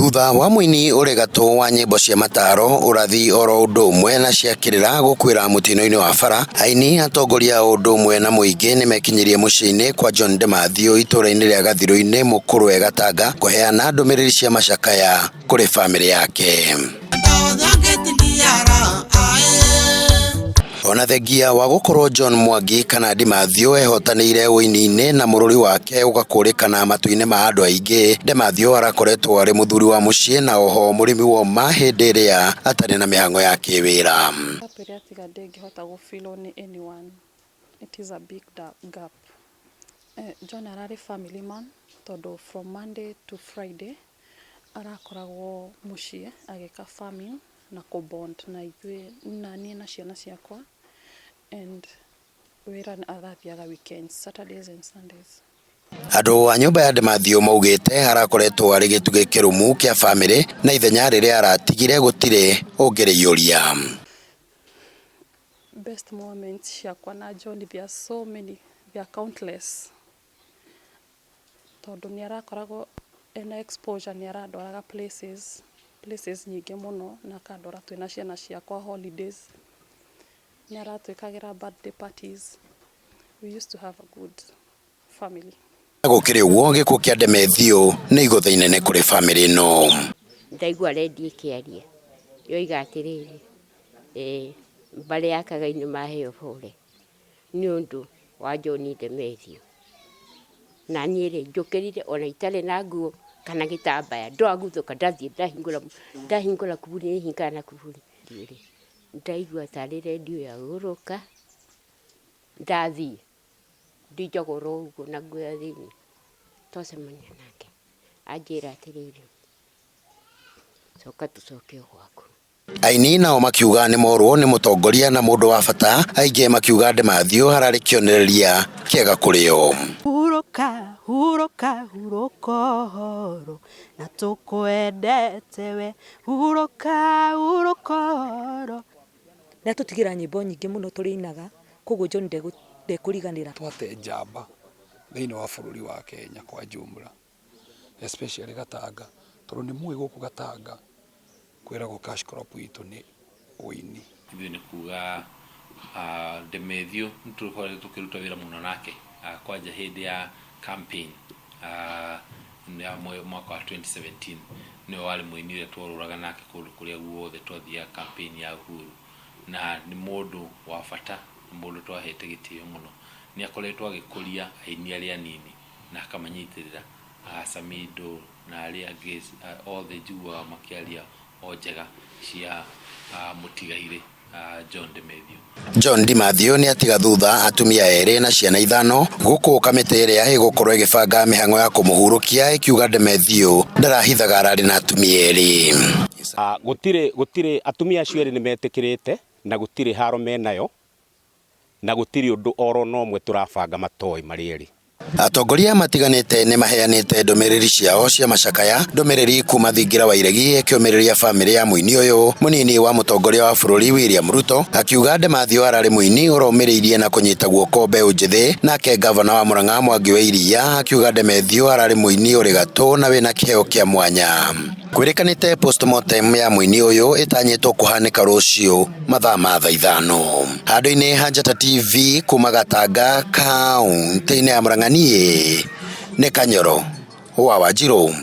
Thutha wa muini uri gatũ wa nyĩmbo cia mataro urathi oro ũndũ ũmwe na ciakĩrĩra gũkwĩra mũtino-inĩ wa bara, aini atongoria ũndũ ũmwe na mũingĩ nĩmekinyirie mũciĩ-inĩ kwa John de Mathew itũra-inĩ rĩa Gathirũ-inĩ Mũkũrwe Gatanga kũheana ndũmĩrĩri cia macakaya kũrĩ bamĩrĩ yake. Ona thengia wa gũkorwo John Mwangi kana de Mathew ehotanĩire ũini-inĩ na mũrũri wake ũgakũrĩkana matu-inĩ ma andũ aingĩ, de Mathew arakoretwo arĩ mũthuri wa mũciĩ na oho mũrĩmi woma hĩndĩ ĩrĩa atarĩ na mĩhango ya kĩwĩra. It is a big gap. John ararĩ family man tondũ from Monday to Friday arakoragwo mũciĩ agĩka farming na kubond na ithuĩ na niĩ na ciana ciakwa, and wĩra arathiaga weekends, Saturdays and Sundays. Andũ a nyũmba ya de Mathew maugĩte arakoretwo arĩ gĩtugĩ kĩrũmu kĩa bamĩrĩ na ithenya rĩrĩa aratigire gũtirĩ ũngĩrĩiyũria. Best moments ciakwa na John, there are so many, they are countless. Tondũ nĩ arakoragwo ena exposure, nĩ arandwaraga places nyingĩ mũno na akandwara twĩna ciana ciakwa holidays, nĩ aratwĩkagĩra birthday parties. We used to have a good family. Gũkĩrĩ ũguo gĩkuũ kĩa de Mathew nĩ igũtha inene kũrĩ bamĩrĩ ĩno. Ndaigua redio ĩkĩaria yoiga atĩrĩrĩ, mbarĩ ya Kagai maheo pole nĩ ũndũ wa John de Mathew, na niĩ rĩ njũkĩrire ona itarĩ na nguo kana gĩtambaya, ndaguthũka ndathiĩ ndahingũra kuburi hinga na kuburi rĩ, ndaigua tarĩ redio yagũrũka, ndathiĩ ndinjogora ũguo na nguo thĩinĩ, twacemania nake anjĩra atĩrĩrĩ, coka tũcoke gwaku. Aini nao makiuga nĩ morwo nĩ mũtongoria na mũndũ wa bata, aingĩ makiuga de Mathew hararĩ kĩonereria kĩega kũrĩ o. Huruka hurukoro na tukwendete we, hurukoro. Na tutigira nyĩmbo nyingĩ mũno tũrĩinaga, koguo John ndekũriganĩra. Twate njamba thĩinĩ wa bũrũri wa Kenya kwa jumla, especially Gatanga, tondũ nĩ mũĩ gũkũ Gatanga kwĩragwo cash crop itũ nĩ ũini. Ithuĩ nĩ kuga de Mathew nĩtũkoretwo tũkĩruta wĩra mũno nake kwanja hĩndĩ ya campaign ya mwaka wa 2017 nĩwe warĩ mũini ũrĩa twarũraga nake kũndũ kũrĩa guothe twathiaga campaign ya Uhuru, na nĩ mũndũ wa bata, mũndũ twahete gĩtĩo mũno. Nĩ akoretwo agĩkũria aini arĩa anini na akamanyitĩrĩra, Samido na arĩa angĩ othe njiguaga makĩaria o njega cia mũtigairĩ John de Mathew. John de Mathew nĩ atiga thutha atumia erĩ na ciana ithano, gũkũ kamĩtĩ ĩrĩa ĩgũkorwo ĩgĩbanga mĩhang'o ya kũmũhurũkia ĩkiuga de Mathew ndarahithaga ararĩ na atumia erĩ. Gũtirĩ atumia acio erĩ nĩmetĩkĩrĩte na gũtirĩ haro menayo na gũtirĩ ũndũ oro no ũmwe tũrabanga matoĩ marĩ erĩ. Atongoria matiganĩte nĩ maheanĩte ndũmĩrĩri ciao cia macakaya, ndũmĩrĩri kuma thingira wa iregi ĩkĩũmĩrĩria bamĩrĩ ya mũini ũyũ mũnini wa mũtongoria wa bũrũri William Ruto, akiuga de Mathew ararĩ mũini ũromĩrĩirie na kũnyita guoko mbeũ njĩthĩ, nake gavana wa Murang'a Mwangi wa Iria akiuga de Mathew ararĩ mũini ũrĩ gatũ na wĩna kĩheo kĩa mwanya. Kwĩrĩkanĩte postmortem ya mũini ũyũ ĩtanyĩtwo kũhanĩka rũciũ mathaa ma thaa 5. Handũ-inĩ ha Njata TV kuma Gatanga kaunti-inĩ ya Murang'a, niĩ nĩ Kanyoro wa Wanjirũ.